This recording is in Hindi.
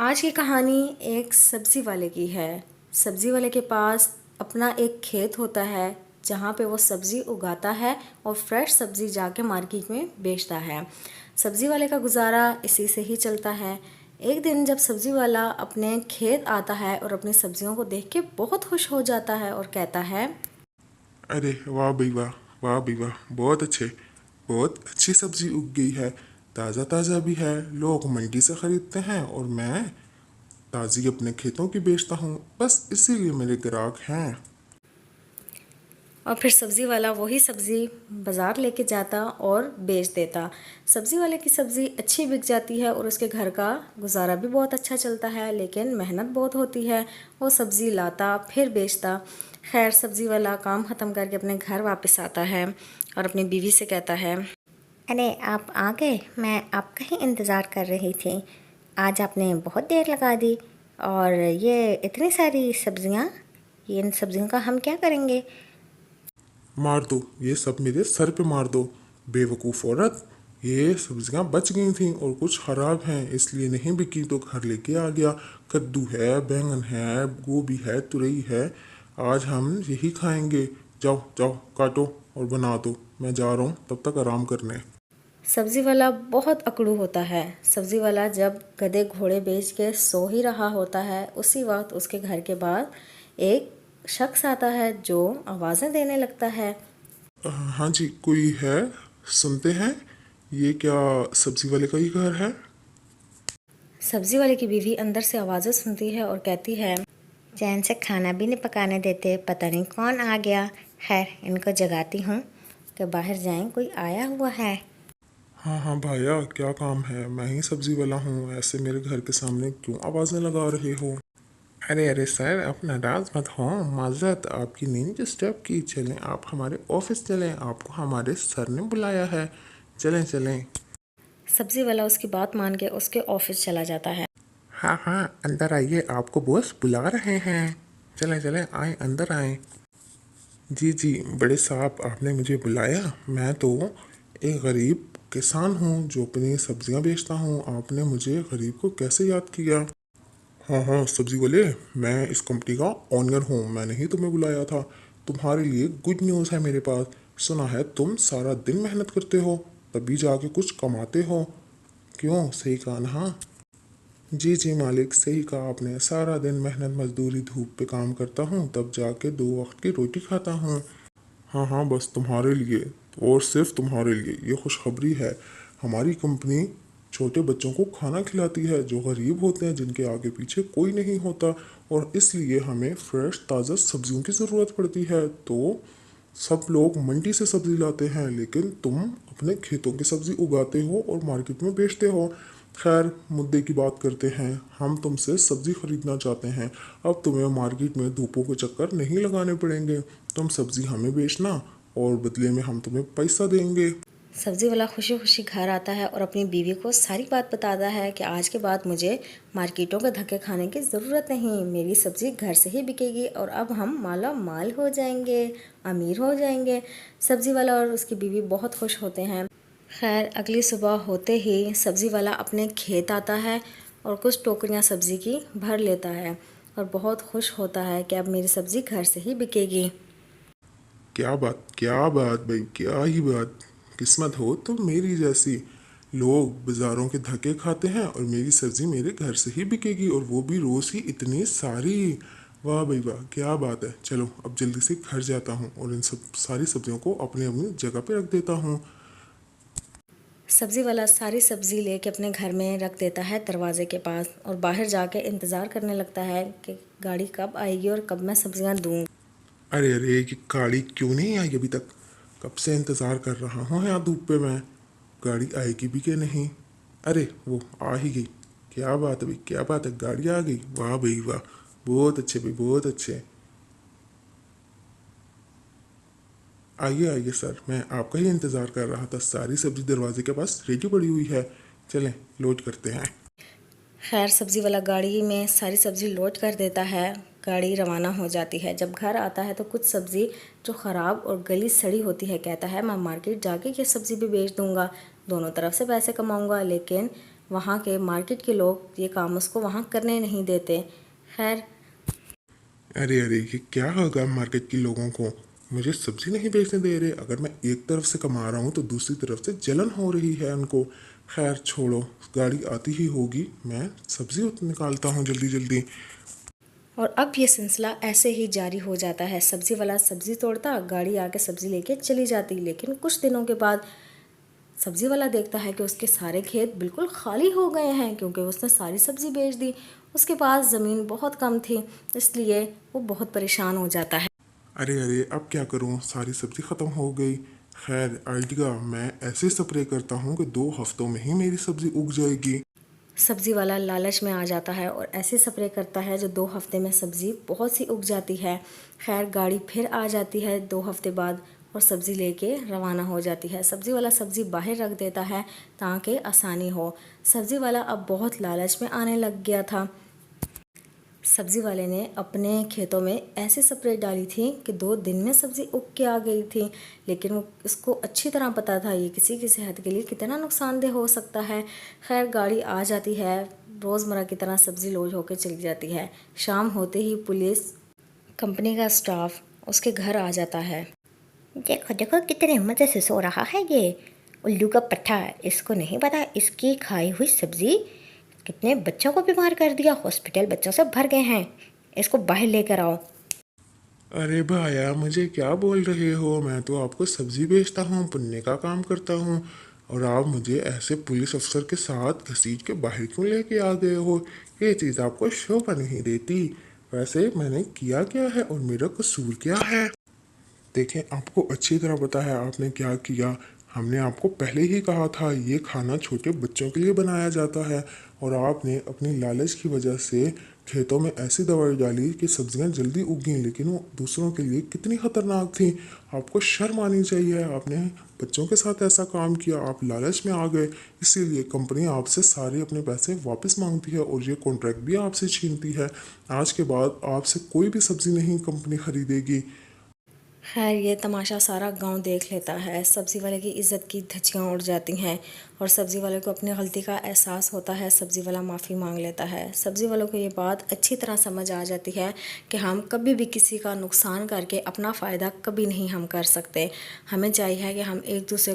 आज की कहानी एक सब्ज़ी वाले की है। सब्ज़ी वाले के पास अपना एक खेत होता है जहाँ पे वो सब्ज़ी उगाता है और फ्रेश सब्ज़ी जाके मार्केट में बेचता है। सब्ज़ी वाले का गुजारा इसी से ही चलता है। एक दिन जब सब्ज़ी वाला अपने खेत आता है और अपनी सब्जियों को देख के बहुत खुश हो जाता है और कहता है, अरे वाह भाई वाह, वाह भाई वाह, बहुत अच्छे। बहुत अच्छी सब्जी उग गई है। ताज़ा ताज़ा भी है। लोग मंडी से ख़रीदते हैं और मैं ताज़ी अपने खेतों की बेचता हूँ। बस इसीलिए मेरे ग्राहक हैं। और फिर सब्ज़ी वाला वही सब्ज़ी बाज़ार लेके जाता और बेच देता। सब्ज़ी वाले की सब्ज़ी अच्छी बिक जाती है और उसके घर का गुजारा भी बहुत अच्छा चलता है, लेकिन मेहनत बहुत होती है। वो सब्ज़ी लाता फिर बेचता। खैर, सब्ज़ी वाला काम ख़त्म करके अपने घर वापस आता है और अपनी बीवी से कहता है, अरे आप आ गए। मैं आपका ही इंतज़ार कर रही थी। आज आपने बहुत देर लगा दी। और ये इतनी सारी सब्ज़ियाँ, इन सब्ज़ियों का हम क्या करेंगे? मार दो, ये सब मेरे सर पे मार दो। बेवकूफ़ औरत। ये सब्जियां बच गई थीं और कुछ ख़राब हैं, इसलिए नहीं बिकी तो घर लेके आ गया। कद्दू है, बैंगन है, गोभी है, तुरई है। आज हम यही खाएंगे। जाओ जाओ, काटो और बना दो। मैं जा रहा हूँ तब तक आराम करने। सब्ज़ी वाला बहुत अकड़ू होता है। सब्ज़ी वाला जब गधे घोड़े बेच के सो ही रहा होता है, उसी वक्त उसके घर के बाहर एक शख्स आता है जो आवाज़ें देने लगता है। हाँ जी, कोई है? सुनते हैं। ये क्या सब्जी वाले का ही घर है? सब्ज़ी वाले की बीवी अंदर से आवाज़ें सुनती है और कहती है, चैन से खाना भी नहीं पकाने देते, पता नहीं कौन आ गया। खैर, इनको जगाती हूँ कि बाहर जाएं, कोई आया हुआ है। हाँ हाँ भैया, क्या काम है? मैं ही सब्जी वाला हूँ। ऐसे मेरे घर के सामने क्यों आवाज़ें लगा रहे हो? अरे अरे सर, आप नाराज़ मत हो। माजरत, आपकी नींद डिस्टर्ब की। चलें, आप हमारे ऑफिस चलें। आपको हमारे सर ने बुलाया है। चलें चलें। सब्ज़ी वाला उसकी बात मान के उसके ऑफिस चला जाता है। हाँ हाँ, अंदर आइए, आपको बॉस बुला रहे हैं। चलें चलें, आए अंदर आए। जी जी, बड़े साहब, आपने मुझे बुलाया। मैं तो एक गरीब किसान हूँ जो अपनी सब्जियाँ बेचता हूँ। आपने मुझे गरीब को कैसे याद किया? हाँ हाँ सब्जी वाले, मैं इस कंपनी का ओनर हूँ। मैंने ही तुम्हें बुलाया था। तुम्हारे लिए गुड न्यूज़ है मेरे पास। सुना है तुम सारा दिन मेहनत करते हो, तभी जाके कुछ कमाते हो। क्यों, सही कहा ना? हाँ जी जी मालिक, सही कहा आपने। सारा दिन मेहनत मजदूरी धूप पे काम करता हूँ, तब जाके 2 वक्त की रोटी खाता हूँ। हाँ हाँ, बस तुम्हारे लिए और सिर्फ तुम्हारे लिए ये खुशखबरी है। हमारी कंपनी छोटे बच्चों को खाना खिलाती है जो गरीब होते हैं, जिनके आगे पीछे कोई नहीं होता। और इसलिए हमें फ्रेश ताज़ा सब्जियों की ज़रूरत पड़ती है। तो सब लोग मंडी से सब्ज़ी लाते हैं, लेकिन तुम अपने खेतों की सब्ज़ी उगाते हो और मार्केट में बेचते हो। खैर, मुद्दे की बात करते हैं। हम तुमसे सब्ज़ी खरीदना चाहते हैं। अब तुम्हें मार्केट में धूपों के चक्कर नहीं लगाने पड़ेंगे। तुम सब्ज़ी हमें बेचना और बदले में हम तुम्हें पैसा देंगे। सब्ज़ी वाला खुशी खुशी घर आता है और अपनी बीवी को सारी बात बताता है कि आज के बाद मुझे मार्केटों के धक्के खाने की ज़रूरत नहीं, मेरी सब्ज़ी घर से ही बिकेगी और अब हम माला माल हो जाएंगे, अमीर हो जाएंगे। सब्ज़ी वाला और उसकी बीवी बहुत खुश होते हैं। खैर, अगली सुबह होते ही सब्ज़ी वाला अपने खेत आता है और कुछ टोकरियाँ सब्ज़ी की भर लेता है और बहुत खुश होता है कि अब मेरी सब्ज़ी घर से ही बिकेगी। क्या बात भाई, क्या ही बात। किस्मत हो तो मेरी जैसी। लोग बाज़ारों के धक्के खाते हैं और मेरी सब्ज़ी मेरे घर से ही बिकेगी, और वो भी रोज़ ही इतनी सारी। वाह भाई वाह, क्या बात है। चलो अब जल्दी से घर जाता हूँ और इन सब सारी सब्जियों को अपनी अपनी जगह पे रख देता हूँ। सब्ज़ी वाला सारी सब्ज़ी लेके अपने घर में रख देता है दरवाजे के पास और बाहर जाके इंतज़ार करने लगता है कि गाड़ी कब आएगी और कब मैं सब्ज़ियाँ दूँ। अरे अरे, ये गाड़ी क्यों नहीं आई अभी तक? कब से इंतज़ार कर रहा हूँ यहाँ धूप पे मैं। गाड़ी आएगी भी कि नहीं? अरे वो आ ही गई। क्या बात है भाई, क्या बात है, गाड़ी आ गई। वाह भाई वाह, बहुत अच्छे भाई, बहुत अच्छे। आइए आइए सर, मैं आपका ही इंतज़ार कर रहा था। सारी सब्ज़ी दरवाजे के पास रेडी पड़ी हुई है। चलें, लोड करते हैं। खैर, सब्ज़ी वाला गाड़ी में सारी सब्ज़ी लोड कर देता है। गाड़ी रवाना हो जाती है। जब घर आता है तो कुछ सब्ज़ी जो ख़राब और गली सड़ी होती है कहता है, मैं मार्केट जाके ये सब्ज़ी भी बेच दूँगा, दोनों तरफ से पैसे कमाऊँगा, लेकिन वहाँ के मार्केट के लोग ये काम उसको वहाँ करने नहीं देते। खैर, अरे अरे, ये क्या होगा मार्केट के लोगों को, मुझे सब्जी नहीं बेचने दे रहे। अगर मैं एक तरफ से कमा रहा हूँ तो दूसरी तरफ से जलन हो रही है उनको। खैर छोड़ो, गाड़ी आती ही होगी, मैं सब्जी निकालता हूँ जल्दी जल्दी। और अब ये सिलसिला ऐसे ही जारी हो जाता है। सब्ज़ी वाला सब्ज़ी तोड़ता, गाड़ी आके सब्ज़ी लेके चली जाती। लेकिन कुछ दिनों के बाद सब्ज़ी वाला देखता है कि उसके सारे खेत बिल्कुल खाली हो गए हैं, क्योंकि उसने सारी सब्ज़ी बेच दी। उसके पास ज़मीन बहुत कम थी, इसलिए वो बहुत परेशान हो जाता है। अरे अरे, अब क्या करूँ, सारी सब्जी ख़त्म हो गई। खैर आइडिया, मैं ऐसे स्प्रे करता हूँ कि 2 हफ्तों में ही मेरी सब्जी उग जाएगी। सब्ज़ी वाला लालच में आ जाता है और ऐसे स्प्रे करता है जो 2 हफ्ते में सब्ज़ी बहुत सी उग जाती है। खैर गाड़ी फिर आ जाती है 2 हफ्ते बाद और सब्ज़ी लेके रवाना हो जाती है। सब्ज़ी वाला सब्ज़ी बाहर रख देता है ताकि आसानी हो। सब्ज़ी वाला अब बहुत लालच में आने लग गया था। सब्ज़ी वाले ने अपने खेतों में ऐसी स्प्रे डाली थी कि 2 दिन में सब्ज़ी उग के आ गई थी। लेकिन वो उसको अच्छी तरह पता था ये किसी की सेहत के लिए कितना नुकसानदेह हो सकता है। खैर गाड़ी आ जाती है, रोज़मर्रा की तरह सब्ज़ी लोड होकर चली जाती है। शाम होते ही पुलिस कंपनी का स्टाफ उसके घर आ जाता है। देखो देखो कितने मज़े से सो रहा है ये उल्लू का पट्टा। इसको नहीं पता इसकी खाई हुई सब्ज़ी कितने बच्चों को बीमार कर दिया। हॉस्पिटल बच्चों से भर गए हैं। इसको बाहर लेकर आओ। अरे भाया, मुझे क्या बोल रहे हो, मैं तो आपको सब्जी बेचता हूँ, पुण्य का काम करता हूँ, और आप मुझे ऐसे पुलिस अफसर के साथ घसीट के बाहर क्यों लेके आ गए हो। ये चीज़ आपको शोभा नहीं देती। वैसे मैंने किया क्या है और मेरा कसूर क्या है। देखें, आपको अच्छी तरह पता है आपने क्या किया। हमने आपको पहले ही कहा था ये खाना छोटे बच्चों के लिए बनाया जाता है, और आपने अपनी लालच की वजह से खेतों में ऐसी दवाई डाली कि सब्जियां जल्दी उगी, लेकिन वो दूसरों के लिए कितनी खतरनाक थी। आपको शर्म आनी चाहिए, आपने बच्चों के साथ ऐसा काम किया, आप लालच में आ गए। इसीलिए कंपनी आपसे सारे अपने पैसे वापस मांगती है और ये कॉन्ट्रैक्ट भी आपसे छीनती है। आज के बाद आपसे कोई भी सब्ज़ी नहीं कंपनी खरीदेगी। खैर ये तमाशा सारा गांव देख लेता है। सब्ज़ी वाले की इज़्ज़त की धज्जियां उड़ जाती हैं और सब्ज़ी वाले को अपनी गलती का एहसास होता है। सब्ज़ी वाला माफ़ी मांग लेता है। सब्ज़ी वालों को ये बात अच्छी तरह समझ आ जाती है कि हम कभी भी किसी का नुकसान करके अपना फ़ायदा कभी नहीं हम कर सकते। हमें चाहिए है कि हम एक दूसरे